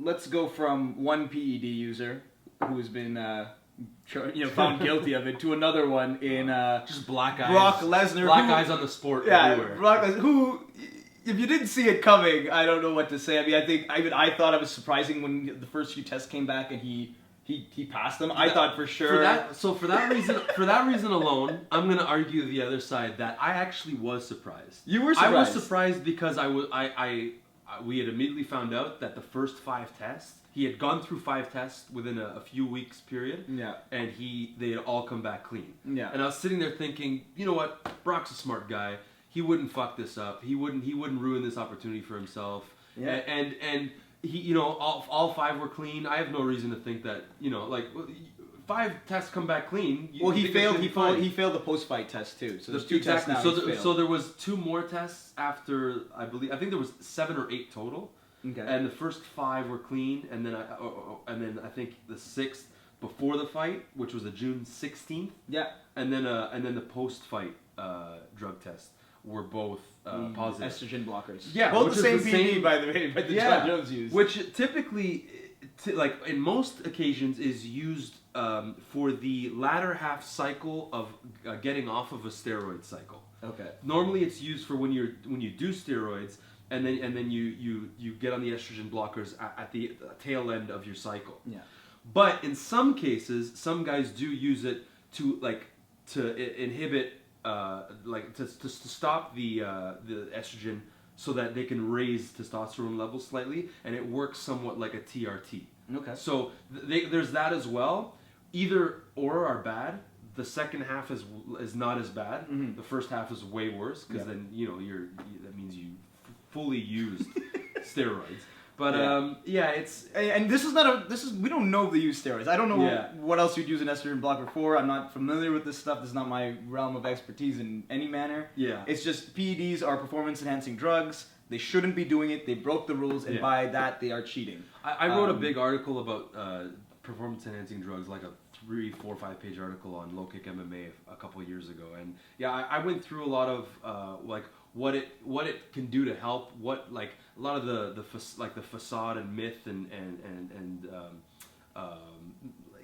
let's go from one PED user who's been found guilty of it to another one in just black eyes. Brock Lesnar. Black eyes on the sport everywhere. Brock Lesnar, who, if you didn't see it coming, I don't know what to say. I mean, I thought it was surprising when the first few tests came back and he passed them. I thought for sure. For that reason alone, I'm gonna argue the other side that I actually was surprised. You were surprised. I was surprised because we had immediately found out that the first 5 tests, he had gone through 5 tests within a few weeks period. Yeah. And they had all come back clean. Yeah. And I was sitting there thinking, you know what? Brock's a smart guy. He wouldn't fuck this up. He wouldn't ruin this opportunity for himself. Yeah. And he, all 5 were clean. I have no reason to think that, 5 tests come back clean. Well, he failed the post-fight test too. So there's 2 tests now. So there was 2 more tests after, I think there was 7 or 8 total. Okay. And the first 5 were clean, and then I think the 6th before the fight, which was a June 16th. Yeah. And then the post-fight drug tests were both positive. Estrogen blockers. Yeah, both the same PD, by the way, but the John Jones used. Which typically, in most occasions, is used for the latter half cycle of getting off of a steroid cycle. Okay. Normally, it's used for when you do steroids, and then you get on the estrogen blockers at the tail end of your cycle. Yeah. But in some cases, some guys do use it to inhibit. To stop the estrogen so that they can raise testosterone levels slightly, and it works somewhat like a TRT. Okay. So there's that as well. Either or are bad. The second half is not as bad. Mm-hmm. The first half is way worse because then that means you fully used steroids. But it's and this is we don't know if they use steroids. I don't know what else you'd use an estrogen blocker for. I'm not familiar with this stuff. This is not my realm of expertise in any manner. Yeah. It's just PEDs are performance enhancing drugs. They shouldn't be doing it. They broke the rules, and by that they are cheating. I wrote a big article about performance enhancing drugs, like a 3, 4, 5 page article on Low Kick MMA a couple of years ago, and I went through a lot of what it can do to help, a lot of the facade and myth and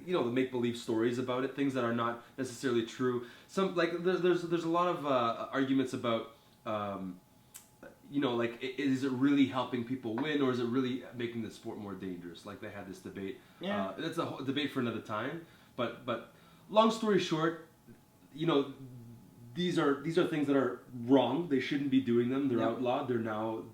the make believe stories about it, things that are not necessarily true. Some there's a lot of arguments about is it really helping people win, or is it really making the sport more dangerous? Like they had this debate. Yeah. That's a whole debate for another time. But long story short, these are things that are wrong. They shouldn't be doing them. They're outlawed. They're now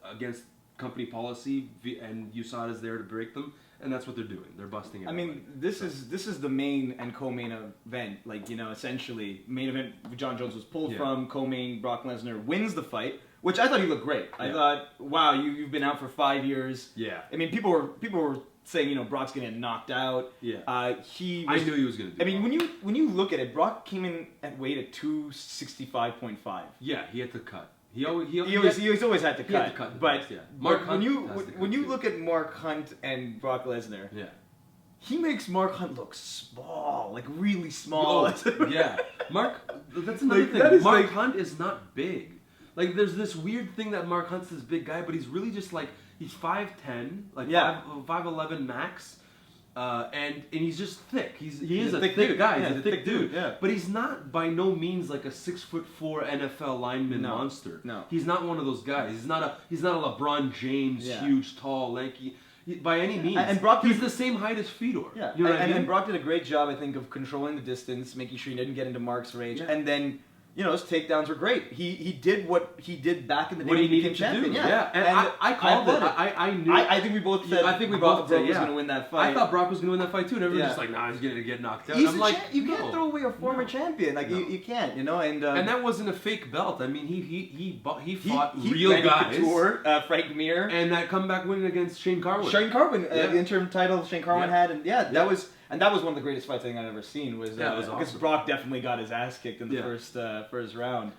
against company policy, and USADA is there to break them, and that's what they're doing. They're busting it. I mean, this is the main and co-main event. Essentially, main event John Jones was pulled from. Co-main Brock Lesnar wins the fight, which I thought he looked great. I thought, wow, you've been out for 5 years. Yeah. I mean, people were saying, Brock's gonna get knocked out. Yeah. I knew he was gonna do. I mean, when you look at it, Brock came in at weight at 265.5. Yeah, he had to cut. He always had to cut. But Mark when you look at Mark Hunt and Brock Lesnar, he makes Mark Hunt look small, like really small. Mark. That's another thing. Mark Hunt is not big. Like there's this weird thing that Mark Hunt's this big guy, but he's really just he's 5'10", 5'11" max. And he's just thick. He is a thick guy. Yeah, he's a thick dude. Yeah. But he's not by no means like a 6'4" NFL lineman monster. No. He's not one of those guys. He's not a LeBron James, huge, tall, lanky. By any means. And Brock he's the same height as Fedor. Yeah. You know what I mean? And Brock did a great job, I think, of controlling the distance, making sure he didn't get into Mark's range, and then. His takedowns were great. He did what he did back in the day when he became champion. Yeah. And I called it. I knew. I think we both said. I think we Brock both said was going to win that fight. I thought Brock was going to win that fight too, and everyone's just like, "Nah, he's going to get knocked out." You can't throw away a former champion. You can't. And that wasn't a fake belt. I mean, he fought real guys. Couture, Frank Mir, and that comeback win against Shane Carwin. The interim title Shane Carwin had, and that was. And that was one of the greatest fights I think I've ever seen. Was because awesome. Brock definitely got his ass kicked in the first round.